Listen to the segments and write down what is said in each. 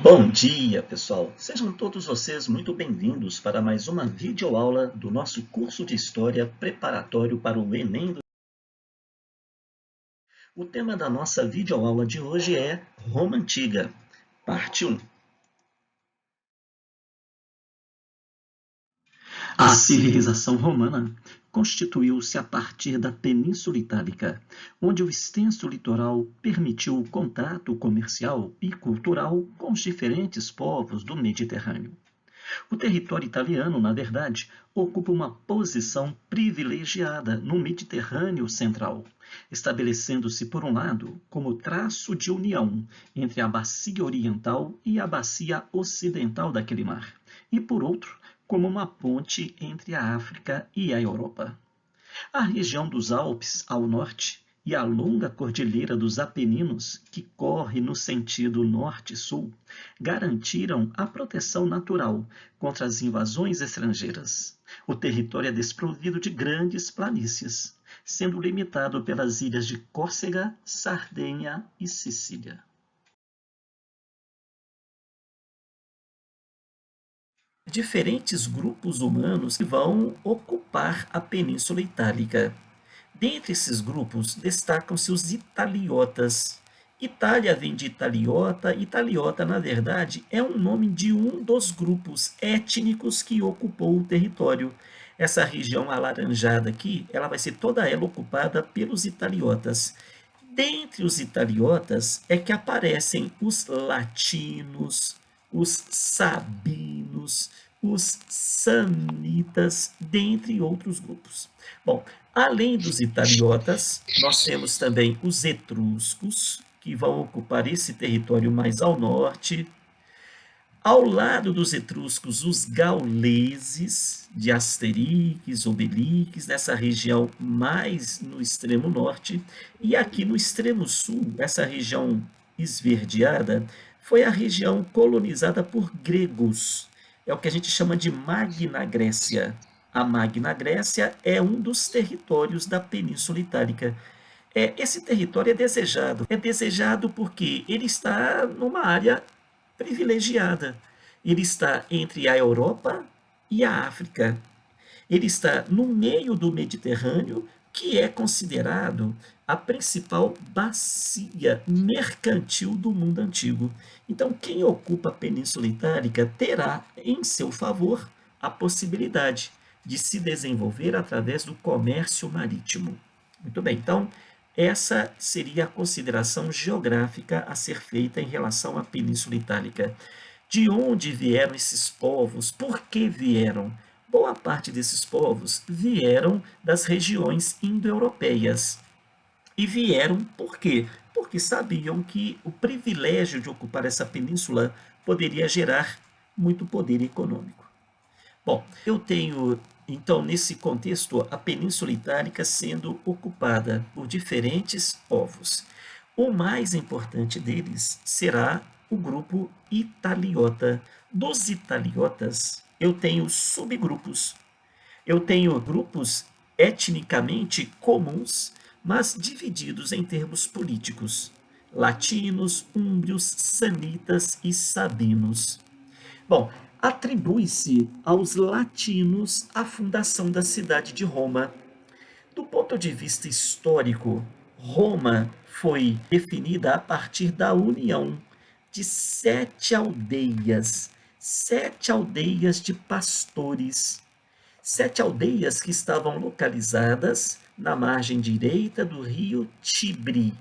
Bom dia, pessoal! Sejam todos vocês muito bem-vindos para mais uma videoaula do nosso curso de História preparatório para o Enem. O tema da nossa videoaula de hoje é Roma Antiga, parte 1. A civilização romana constituiu-se a partir da Península Itálica, onde o extenso litoral permitiu o contato comercial e cultural com os diferentes povos do Mediterrâneo. O território italiano, na verdade, ocupa uma posição privilegiada no Mediterrâneo Central, estabelecendo-se, por um lado, como traço de união entre a bacia oriental e a bacia ocidental daquele mar, e, por outro, como uma ponte entre a África e a Europa. A região dos Alpes, ao norte, e a longa cordilheira dos Apeninos, que corre no sentido norte-sul, garantiram a proteção natural contra as invasões estrangeiras. O território é desprovido de grandes planícies, sendo limitado pelas ilhas de Córcega, Sardenha e Sicília. Diferentes grupos humanos que vão ocupar a Península Itálica. Dentre esses grupos, destacam-se os italiotas. Itália vem de italiota. Italiota, na verdade, é um nome de um dos grupos étnicos que ocupou o território. Essa região alaranjada aqui, ela vai ser toda ela ocupada pelos italiotas. Dentre os italiotas é que aparecem os latinos, os sabinos, os samnitas, dentre outros grupos. Bom, além dos italiotas, nós temos também os etruscos, que vão ocupar esse território mais ao norte. Ao lado dos etruscos, os gauleses, de Asterix, Obelix, nessa região mais no extremo norte. E aqui no extremo sul, essa região esverdeada, foi a região colonizada por gregos. É o que a gente chama de Magna Grécia. A Magna Grécia é um dos territórios da Península Itálica. Esse território é desejado porque ele está numa área privilegiada. Ele está entre a Europa e a África. Ele está no meio do Mediterrâneo, que é considerado a principal bacia mercantil do mundo antigo. Então, quem ocupa a Península Itálica terá em seu favor a possibilidade de se desenvolver através do comércio marítimo. Muito bem, então, essa seria a consideração geográfica a ser feita em relação à Península Itálica. De onde vieram esses povos? Por que vieram? Boa parte desses povos vieram das regiões indo-europeias. E vieram por quê? Porque sabiam que o privilégio de ocupar essa península poderia gerar muito poder econômico. Bom, eu tenho, então, nesse contexto, a Península Itálica sendo ocupada por diferentes povos. O mais importante deles será o grupo italiota. Dos italiotas, eu tenho subgrupos. Eu tenho grupos etnicamente comuns, mas divididos em termos políticos: latinos, úmbrios, sanitas e sabinos. Bom, atribui-se aos latinos a fundação da cidade de Roma. Do ponto de vista histórico, Roma foi definida a partir da união de sete aldeias de pastores, sete aldeias que estavam localizadas na margem direita do rio Tibre.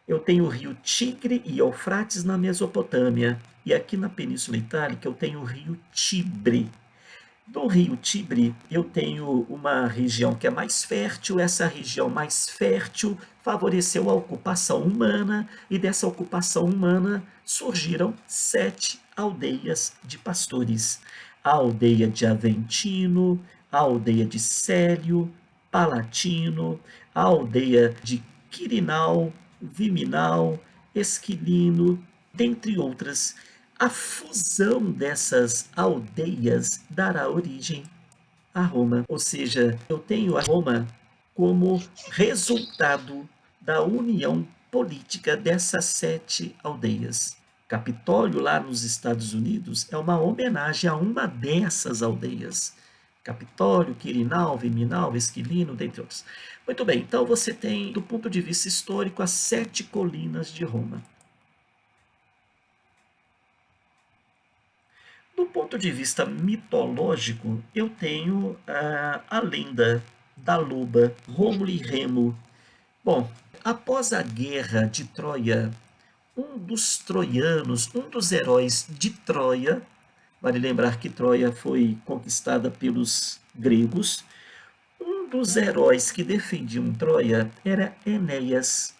Eu tenho o rio Tigre e Eufrates na Mesopotâmia, e aqui na Península Itálica eu tenho o rio Tibre. Do rio Tibre, eu tenho uma região que é mais fértil. Essa região mais fértil favoreceu a ocupação humana, e dessa ocupação humana surgiram sete aldeias de pastores: a aldeia de Aventino, a aldeia de Célio, Palatino, a aldeia de Quirinal, Viminal, Esquilino, dentre outras. A fusão dessas aldeias dará origem a Roma, ou seja, eu tenho a Roma como resultado da união política dessas sete aldeias. Capitólio, lá nos Estados Unidos, é uma homenagem a uma dessas aldeias. Capitólio, Quirinal, Viminal, Esquilino, dentre outros. Muito bem, então você tem, do ponto de vista histórico, as 7 colinas de Roma. Do ponto de vista mitológico, eu tenho a lenda da loba, Rômulo e Remo. Bom, após a guerra de Troia, um dos troianos, um dos heróis de Troia, vale lembrar que Troia foi conquistada pelos gregos, um dos heróis que defendiam Troia era Enéas.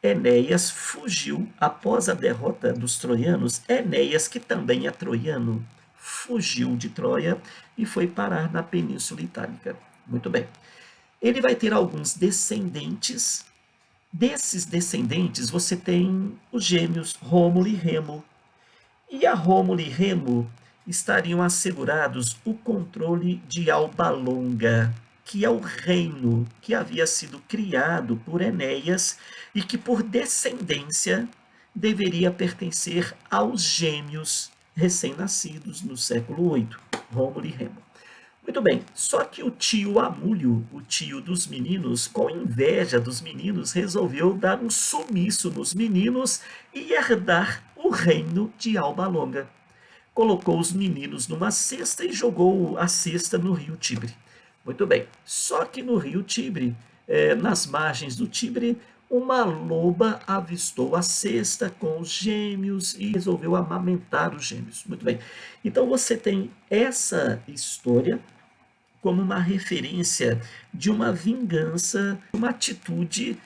Enéas fugiu após a derrota dos troianos. Enéas, que também é troiano, fugiu de Troia e foi parar na Península Itálica. Muito bem. Ele vai ter alguns descendentes. Desses descendentes, você tem os gêmeos Rômulo e Remo. E a Rômulo e Remo estariam assegurados o controle de Alba Longa, que é o reino que havia sido criado por Enéas e que, por descendência, deveria pertencer aos gêmeos recém-nascidos no século VIII, Rômulo e Remo. Muito bem, só que o tio Amúlio, o tio dos meninos, com inveja dos meninos, resolveu dar um sumiço nos meninos e herdar o reino de Alba Longa. Colocou os meninos numa cesta e jogou a cesta no rio Tibre. Muito bem, só que no rio Tibre, nas margens do Tibre, uma loba avistou a cesta com os gêmeos e resolveu amamentar os gêmeos. Muito bem, então você tem essa história como uma referência de uma vingança, uma atitude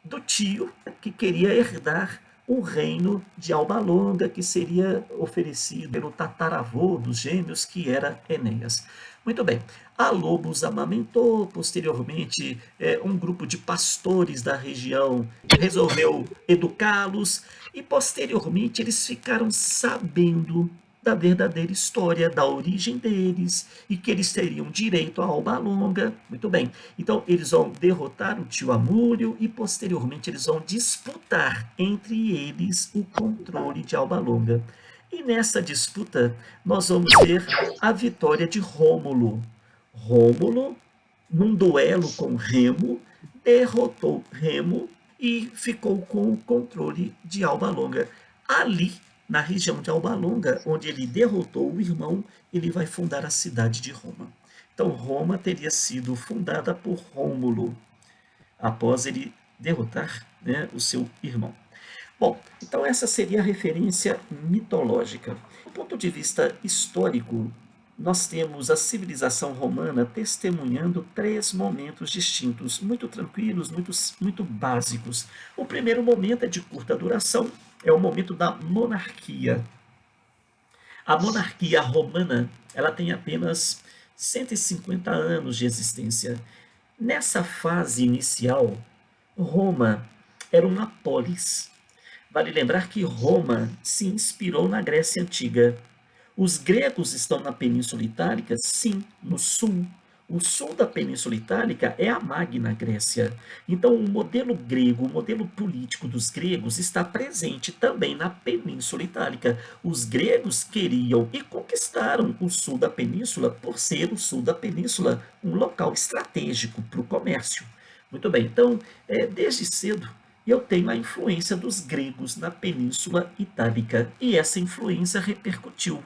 do tio que queria herdar o reino de Alba Longa, que seria oferecido pelo tataravô dos gêmeos, que era Enéas. Muito bem, a loba os amamentou, posteriormente um grupo de pastores da região resolveu educá-los, e posteriormente eles ficaram sabendo da verdadeira história, da origem deles, e que eles teriam direito a Alba Longa. Muito bem, então eles vão derrotar o tio Amúlio e posteriormente eles vão disputar entre eles o controle de Alba Longa. E nessa disputa nós vamos ver a vitória de Rômulo. Rômulo, num duelo com Remo, derrotou Remo e ficou com o controle de Alba Longa. Ali, na região de Alba Longa, onde ele derrotou o irmão, ele vai fundar a cidade de Roma. Então, Roma teria sido fundada por Rômulo, após ele derrotar, né, o seu irmão. Bom, então essa seria a referência mitológica. Do ponto de vista histórico, nós temos a civilização romana testemunhando 3 momentos distintos, muito tranquilos, muito básicos. O primeiro momento é de curta duração, é o momento da monarquia. A monarquia romana, ela tem apenas 150 anos de existência. Nessa fase inicial, Roma era uma polis. Vale lembrar que Roma se inspirou na Grécia Antiga. Os gregos estão na Península Itálica? Sim, no sul. O sul da Península Itálica é a Magna Grécia. Então, o modelo grego, o modelo político dos gregos está presente também na Península Itálica. Os gregos queriam e conquistaram o sul da península por ser o sul da península um local estratégico para o comércio. Muito bem, então, desde cedo, eu tenho a influência dos gregos na Península Itálica, e essa influência repercutiu.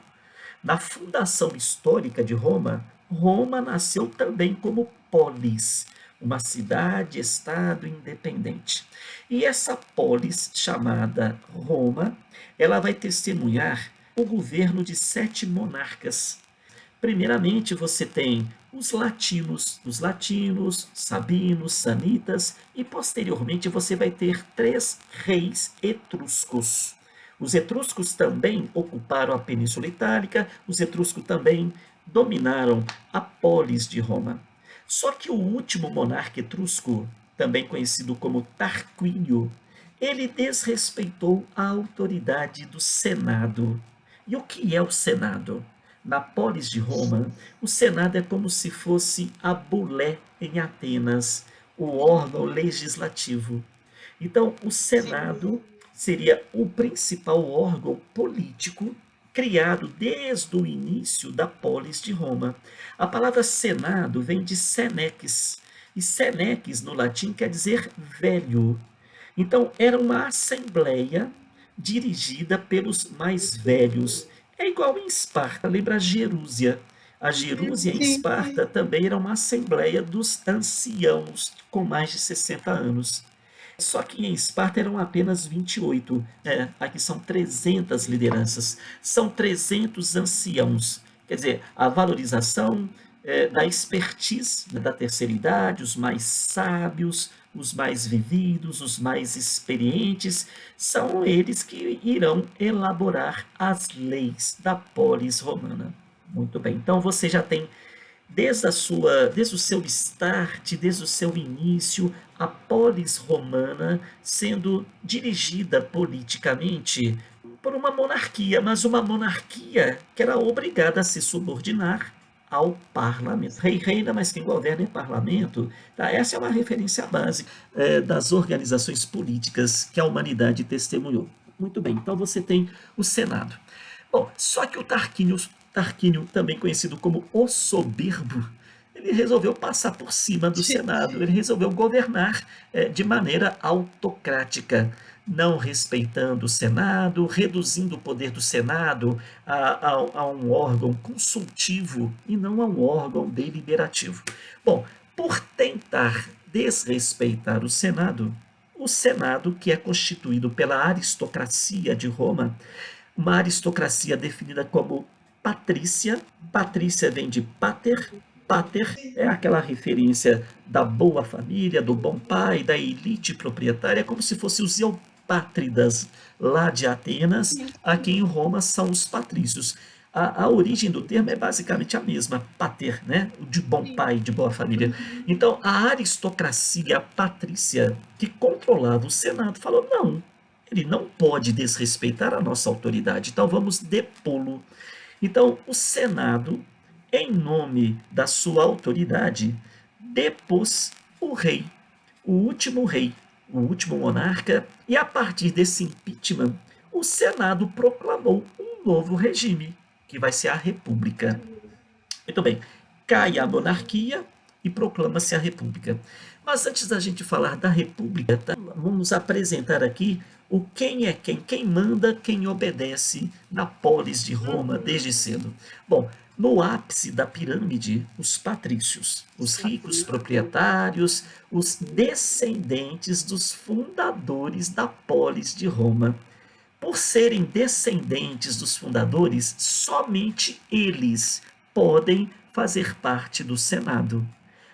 Na fundação histórica de Roma, Roma nasceu também como polis, uma cidade-estado independente. E essa polis, chamada Roma, ela vai testemunhar o governo de 7 monarcas. Primeiramente, você tem os latinos, sabinos, sanitas, e posteriormente você vai ter 3 reis etruscos. Os etruscos também ocuparam a Península Itálica, os etruscos também dominaram a polis de Roma. Só que o último monarca etrusco, também conhecido como Tarquínio, ele desrespeitou a autoridade do Senado. E o que é o Senado? Na polis de Roma, o Senado é como se fosse a bulé em Atenas, o órgão legislativo. Então, o Senado seria o principal órgão político criado desde o início da polis de Roma. A palavra Senado vem de senex, e senex no latim quer dizer velho. Então, era uma assembleia dirigida pelos mais velhos. É igual em Esparta, lembra a Gerúsia. A Gerúsia em Sim. Esparta também era uma assembleia dos anciãos com mais de 60 anos. Só que em Esparta eram apenas 28. Aqui são 300 lideranças, são 300 anciãos. Quer dizer, a valorização da expertise da terceira idade, os mais sábios, os mais vividos, os mais experientes, são eles que irão elaborar as leis da polis romana. Muito bem, então você já tem desde o seu start, desde o seu início, a polis romana sendo dirigida politicamente por uma monarquia, mas uma monarquia que era obrigada a se subordinar ao parlamento. Rei reina, mas quem governa é parlamento. Tá? Essa é uma referência básica das organizações políticas que a humanidade testemunhou. Muito bem, então você tem o Senado. Bom, só que o Tarquínio, também conhecido como o Soberbo, ele resolveu passar por cima do Senado, ele resolveu governar de maneira autocrática, não respeitando o Senado, reduzindo o poder do Senado a um órgão consultivo e não a um órgão deliberativo. Bom, por tentar desrespeitar o Senado, que é constituído pela aristocracia de Roma, uma aristocracia definida como patrícia. Patrícia vem de pater. Pater é aquela referência da boa família, do bom pai, da elite proprietária, como se fossem os eupátridas lá de Atenas. Aqui em Roma são os patrícios. A origem do termo é basicamente a mesma, pater, né? De bom pai, de boa família. Então, a aristocracia patrícia que controlava o Senado falou: não, ele não pode desrespeitar a nossa autoridade, então vamos depô-lo. Então, o Senado, em nome da sua autoridade, depôs o rei, o último monarca, e a partir desse impeachment, o Senado proclamou um novo regime, que vai ser a República. Muito bem, cai a monarquia e proclama-se a República. Mas antes da gente falar da República, tá? Vamos apresentar aqui o quem manda, quem obedece na polis de Roma desde cedo. Bom, no ápice da pirâmide, os patrícios, os ricos proprietários, os descendentes dos fundadores da polis de Roma. Por serem descendentes dos fundadores, somente eles podem fazer parte do Senado.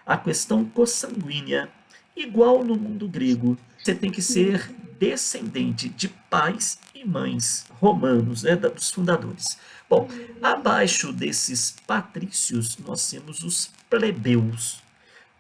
A questão consanguínea, igual no mundo grego, você tem que ser descendente de pais e mães romanos, né, dos fundadores. Bom, abaixo desses patrícios, nós temos os plebeus.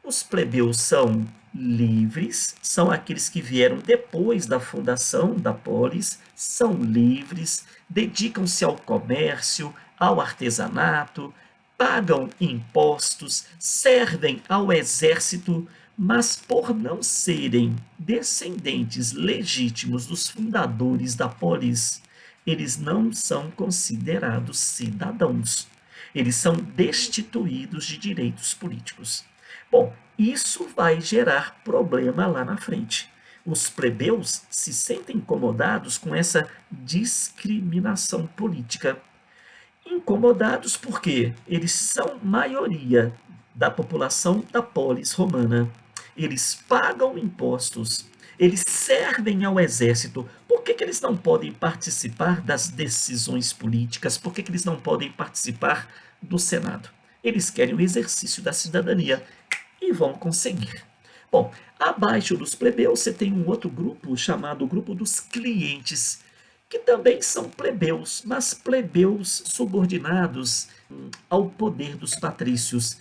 Os plebeus são livres, são aqueles que vieram depois da fundação da polis, são livres, dedicam-se ao comércio, ao artesanato, pagam impostos, servem ao exército, mas por não serem descendentes legítimos dos fundadores da polis, eles não são considerados cidadãos. Eles são destituídos de direitos políticos. Bom, isso vai gerar problema lá na frente. Os plebeus se sentem incomodados com essa discriminação política. Incomodados porque eles são maioria da população da polis romana. Eles pagam impostos, eles servem ao exército. Por que eles não podem participar das decisões políticas? Por que eles não podem participar do Senado? Eles querem o exercício da cidadania e vão conseguir. Bom, abaixo dos plebeus você tem um outro grupo chamado grupo dos clientes, que também são plebeus, mas plebeus subordinados ao poder dos patrícios.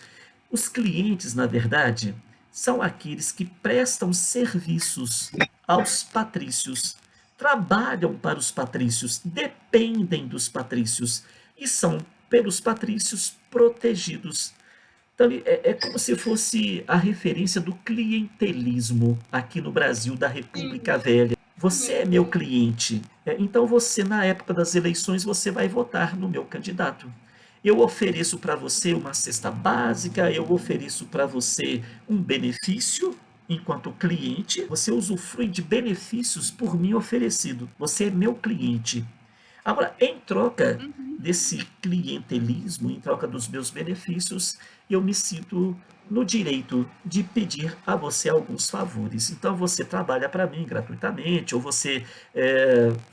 Os clientes, na verdade, são aqueles que prestam serviços aos patrícios, trabalham para os patrícios, dependem dos patrícios e são, pelos patrícios, protegidos. Então, é como se fosse a referência do clientelismo aqui no Brasil, da República Velha. Você é meu cliente, então você, na época das eleições, você vai votar no meu candidato. Eu ofereço para você uma cesta básica, eu ofereço para você um benefício enquanto cliente, você usufrui de benefícios por mim oferecido. Você é meu cliente. Agora, em troca Uhum. desse clientelismo, em troca dos meus benefícios, eu me sinto no direito de pedir a você alguns favores. Então, você trabalha para mim gratuitamente, ou você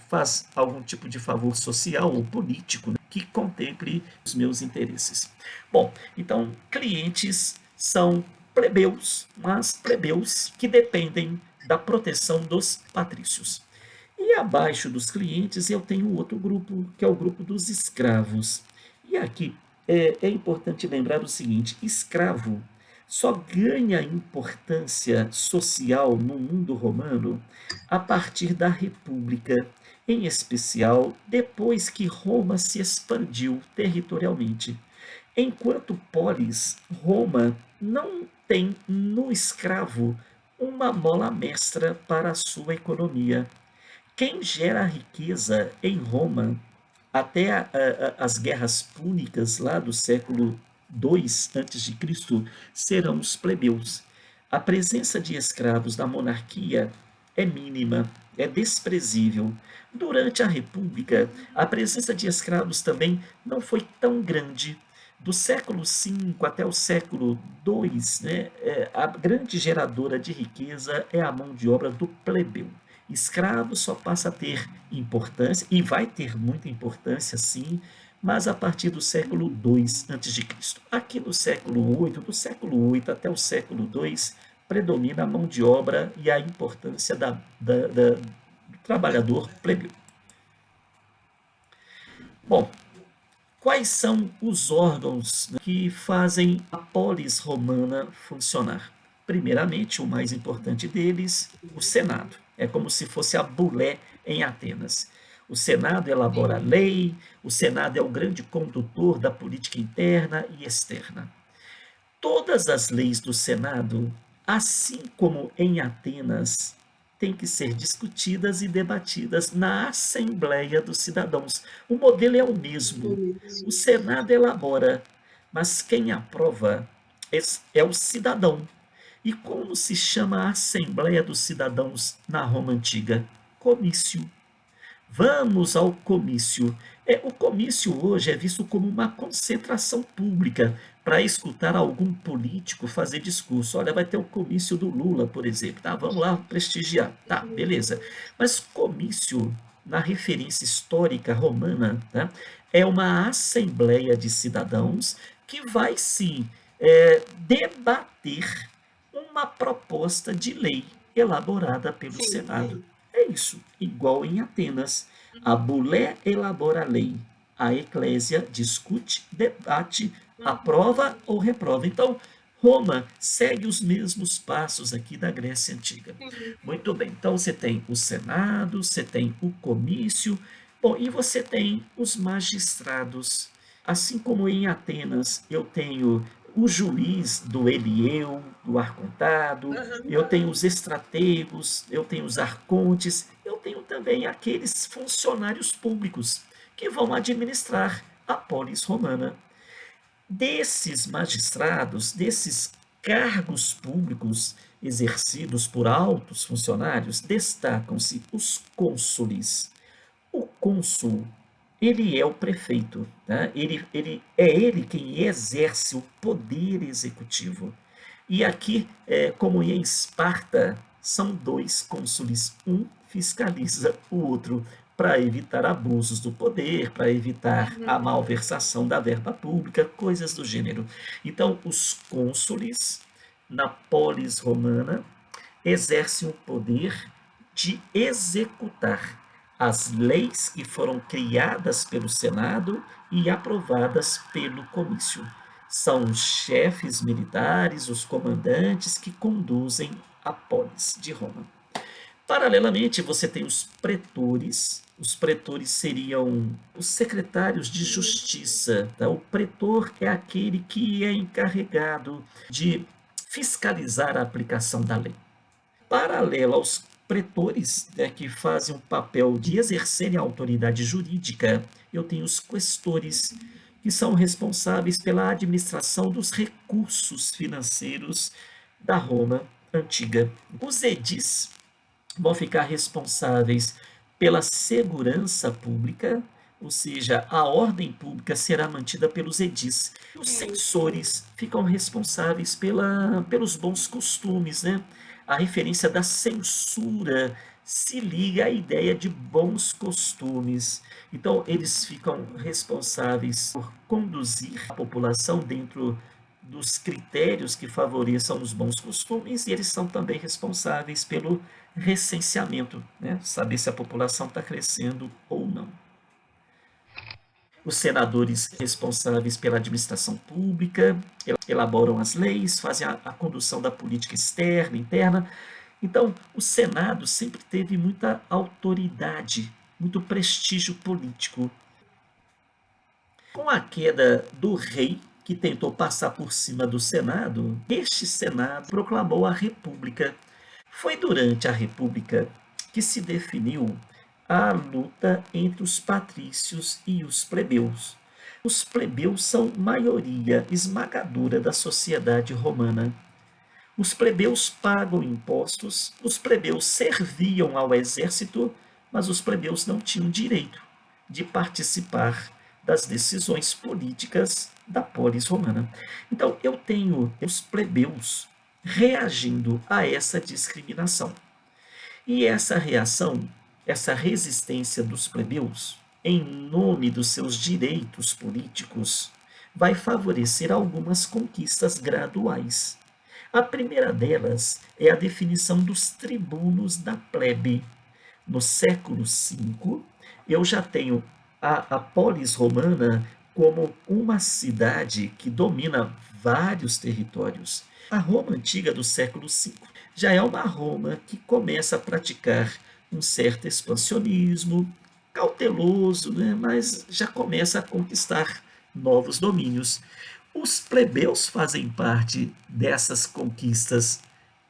faz algum tipo de favor social ou político, né, que contemple os meus interesses. Bom, então, clientes são plebeus, mas plebeus que dependem da proteção dos patrícios. E abaixo dos clientes eu tenho outro grupo, que é o grupo dos escravos. E aqui é importante lembrar o seguinte: escravo só ganha importância social no mundo romano a partir da República, em especial depois que Roma se expandiu territorialmente. Enquanto polis, Roma não tem no escravo uma mola mestra para a sua economia. Quem gera riqueza em Roma até as guerras púnicas lá do século II a.C. serão os plebeus. A presença de escravos na monarquia é mínima, é desprezível. Durante a República, a presença de escravos também não foi tão grande. Do século V até o século II, né, a grande geradora de riqueza é a mão de obra do plebeu. Escravo só passa a ter importância, e vai ter muita importância, sim, mas a partir do século II a.C. Aqui no século VIII, do século VIII até o século II, predomina a mão de obra e a importância do trabalhador plebeu. Bom, quais são os órgãos, né, que fazem a polis romana funcionar? Primeiramente, o mais importante deles, o Senado. É como se fosse a bulé em Atenas. O Senado elabora a Sim. lei, o Senado é o grande condutor da política interna e externa. Todas as leis do Senado, assim como em Atenas, têm que ser discutidas e debatidas na Assembleia dos Cidadãos. O modelo é o mesmo. O Isso. Senado elabora, mas quem aprova é o cidadão. E como se chama a Assembleia dos Cidadãos na Roma Antiga? Comício. Vamos ao comício. O comício hoje é visto como uma concentração pública para escutar algum político fazer discurso. Olha, vai ter o comício do Lula, por exemplo. Tá, vamos lá prestigiar. Tá, beleza. Mas comício, na referência histórica romana, tá, é uma assembleia de cidadãos que vai sim debater uma proposta de lei elaborada pelo Sim. Senado. É isso, igual em Atenas. A bulé elabora a lei, a eclésia discute, debate, aprova Uhum. ou reprova. Então, Roma segue os mesmos passos aqui da Grécia Antiga. Sim. Muito bem, então você tem o Senado, você tem o comício, bom, e você tem os magistrados. Assim como em Atenas eu tenho o juiz do Elieu, do arcontado, Aham. eu tenho os estrategos, eu tenho os arcontes, eu tenho também aqueles funcionários públicos que vão administrar a polis romana. Desses magistrados, desses cargos públicos exercidos por altos funcionários, destacam-se os cônsules. O cônsul, ele é o prefeito, tá? Ele quem exerce o poder executivo. E aqui, como em Esparta, são dois cônsules, um fiscaliza o outro, para evitar abusos do poder, para evitar a Uhum. malversação da verba pública, coisas do gênero. Então, os cônsules, na polis romana, exercem o poder de executar as leis que foram criadas pelo Senado e aprovadas pelo comício. São os chefes militares, os comandantes que conduzem a polis de Roma. Paralelamente, você tem os pretores. Os pretores seriam os secretários de justiça. Tá? O pretor é aquele que é encarregado de fiscalizar a aplicação da lei. Paralelo aos pretores, né, que fazem um papel de exercerem a autoridade jurídica. Eu tenho os questores, que são responsáveis pela administração dos recursos financeiros da Roma antiga. Os edis vão ficar responsáveis pela segurança pública, ou seja, a ordem pública será mantida pelos edis. Os censores ficam responsáveis pelos bons costumes, né? A referência da censura se liga à ideia de bons costumes. Então, eles ficam responsáveis por conduzir a população dentro dos critérios que favoreçam os bons costumes, e eles são também responsáveis pelo recenseamento, né? Saber se a população está crescendo ou não. Os senadores responsáveis pela administração pública, elaboram as leis, fazem a condução da política externa, interna. Então, o Senado sempre teve muita autoridade, muito prestígio político. Com a queda do rei, que tentou passar por cima do Senado, este Senado proclamou a República. Foi durante a República que se definiu a luta entre os patrícios e os plebeus. Os plebeus são maioria esmagadora da sociedade romana. Os plebeus pagam impostos, os plebeus serviam ao exército, mas os plebeus não tinham direito de participar das decisões políticas da polis romana. Então, eu tenho os plebeus reagindo a essa discriminação. E essa reação, essa resistência dos plebeus, em nome dos seus direitos políticos, vai favorecer algumas conquistas graduais. A primeira delas é a definição dos tribunos da plebe. No século V, eu já tenho a polis romana como uma cidade que domina vários territórios. A Roma antiga do século V já é uma Roma que começa a praticar um certo expansionismo, cauteloso, né? Mas já começa a conquistar novos domínios. Os plebeus fazem parte dessas conquistas.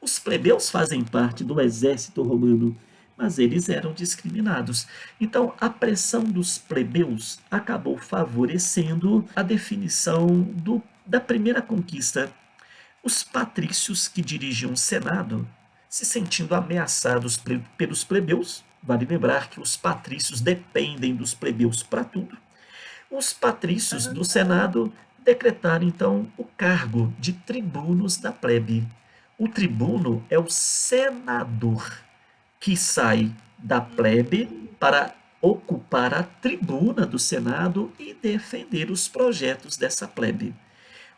Os plebeus fazem parte do exército romano, mas eles eram discriminados. Então, a pressão dos plebeus acabou favorecendo a definição da primeira conquista. Os patrícios que dirigiam o Senado, se sentindo ameaçados pelos plebeus, vale lembrar que os patrícios dependem dos plebeus para tudo, os patrícios do Senado decretaram então o cargo de tribunos da plebe. O tribuno é o senador que sai da plebe para ocupar a tribuna do Senado e defender os projetos dessa plebe.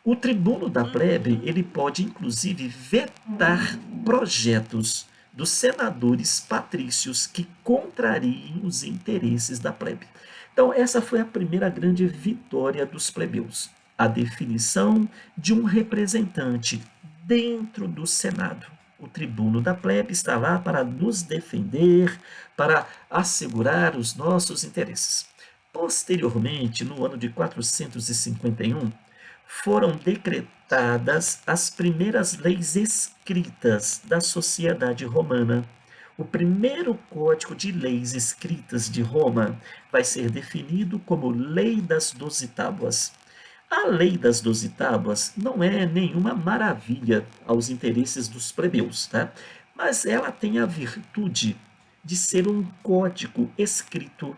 O tribuno da plebe, ele pode inclusive vetar projetos dos senadores patrícios que contrariem os interesses da plebe. Então, essa foi a primeira grande vitória dos plebeus, a definição de um representante dentro do Senado. O tribuno da plebe está lá para nos defender, para assegurar os nossos interesses. Posteriormente, no ano de 451, foram decretadas as primeiras leis escritas da sociedade romana. O primeiro código de leis escritas de Roma vai ser definido como Lei das 12 Tábuas. A Lei das 12 Tábuas não é nenhuma maravilha aos interesses dos plebeus, tá? Mas ela tem a virtude de ser um código escrito.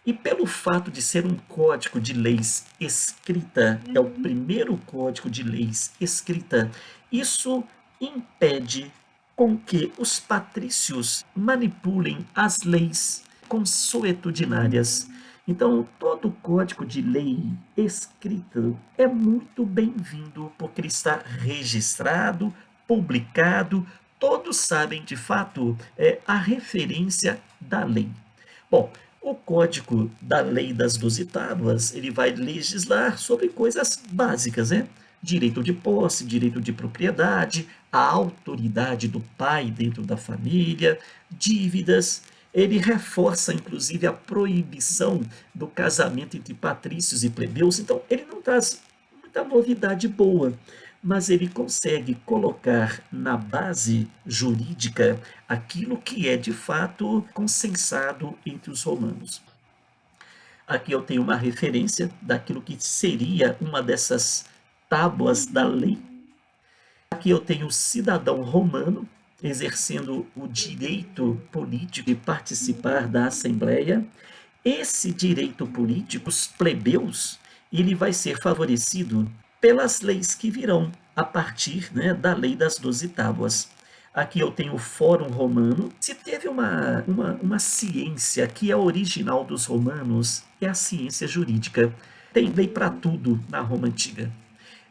E pelo fato de ser um código de leis escrita, é o primeiro código de leis escrita, isso impede com que os patrícios manipulem as leis consuetudinárias. Então, todo código de lei escrito é muito bem-vindo, porque ele está registrado, publicado, todos sabem de fato a referência da lei. Bom, o Código da Lei das 12 Tábuas, ele vai legislar sobre coisas básicas, né? Direito de posse, direito de propriedade, a autoridade do pai dentro da família, dívidas. Ele reforça, inclusive, a proibição do casamento entre patrícios e plebeus. Então, ele não traz muita novidade boa. mas ele consegue colocar na base jurídica aquilo que é de fato consensado entre os romanos. Aqui eu tenho uma referência daquilo que seria uma dessas tábuas da lei. Aqui eu tenho o cidadão romano exercendo o direito político de participar da Assembleia. Esse direito político, os plebeus, ele vai ser favorecido pelas leis que virão a partir, né, da lei das 12 tábuas. Aqui eu tenho o Fórum Romano. Se teve uma ciência que é original dos romanos, é a ciência jurídica. Tem lei para tudo na Roma Antiga.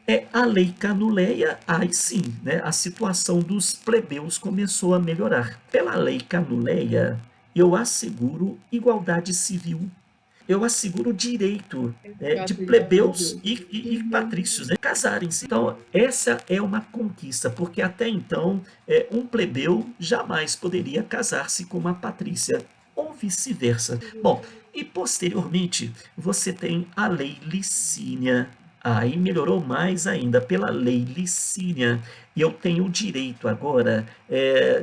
É a lei Canuleia, aí sim, né, a situação dos plebeus começou a melhorar. Pela lei Canuleia, eu asseguro igualdade civil, eu asseguro o direito de plebeus e patrícios, né, casarem-se. Então, essa é uma conquista, porque até então, um plebeu jamais poderia casar-se com uma patrícia, ou vice-versa. Bom, e posteriormente, você tem a lei Licínia. Aí melhorou mais ainda pela lei Licínia. E eu tenho o direito agora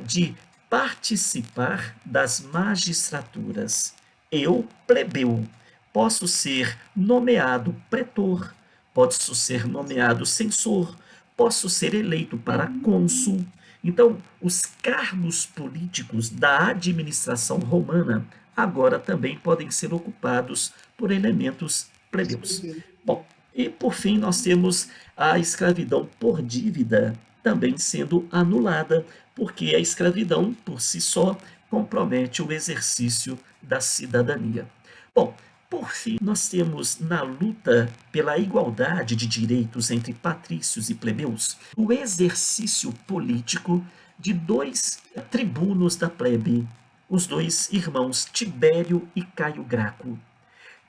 de participar das magistraturas. Eu, plebeu, posso ser nomeado pretor, posso ser nomeado censor, posso ser eleito para cônsul. Então, os cargos políticos da administração romana agora também podem ser ocupados por elementos plebeus. Bom, e por fim nós temos a escravidão por dívida também sendo anulada, porque a escravidão por si só compromete o exercício da cidadania. Bom, por fim, nós temos na luta pela igualdade de direitos entre patrícios e plebeus o exercício político de dois tribunos da plebe, os dois irmãos Tibério e Caio Graco.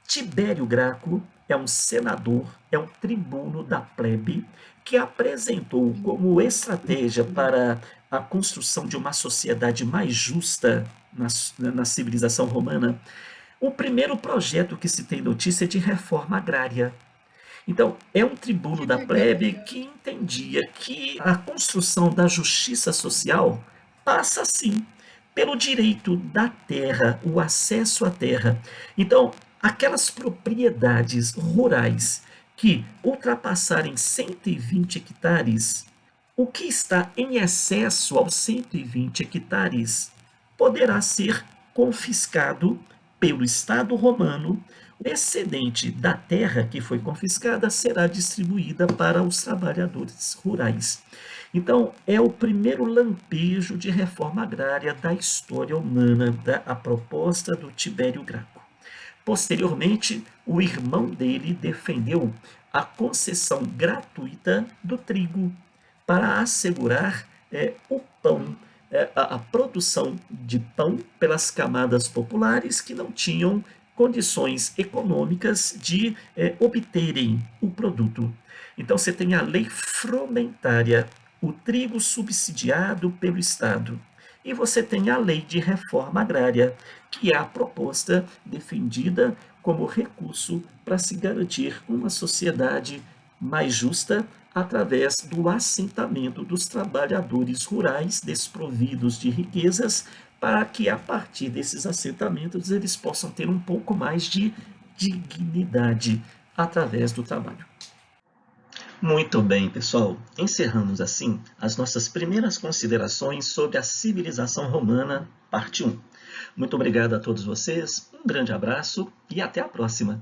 Tibério Graco é um senador, é um tribuno da plebe, que apresentou como estratégia para a construção de uma sociedade mais justa na civilização romana o primeiro projeto que se tem notícia é de reforma agrária. Então, é um tribuno da plebe que entendia que a construção da justiça social passa, sim, pelo direito da terra, o acesso à terra. Então, aquelas propriedades rurais que ultrapassarem 120 hectares, o que está em excesso aos 120 hectares poderá ser confiscado pelo Estado romano. O excedente da terra que foi confiscada será distribuída para os trabalhadores rurais. Então, é o primeiro lampejo de reforma agrária da história humana, a proposta do Tibério Graco. Posteriormente, o irmão dele defendeu a concessão gratuita do trigo para assegurar o pão, a produção de pão pelas camadas populares que não tinham condições econômicas de obterem o produto. Então você tem a lei fromentária, o trigo subsidiado pelo Estado. E você tem a lei de reforma agrária, que é a proposta defendida como recurso para se garantir uma sociedade mais justa através do assentamento dos trabalhadores rurais desprovidos de riquezas, para que a partir desses assentamentos eles possam ter um pouco mais de dignidade através do trabalho. Muito bem, pessoal. Encerramos assim as nossas primeiras considerações sobre a civilização romana, parte 1. Muito obrigado a todos vocês, um grande abraço e até a próxima.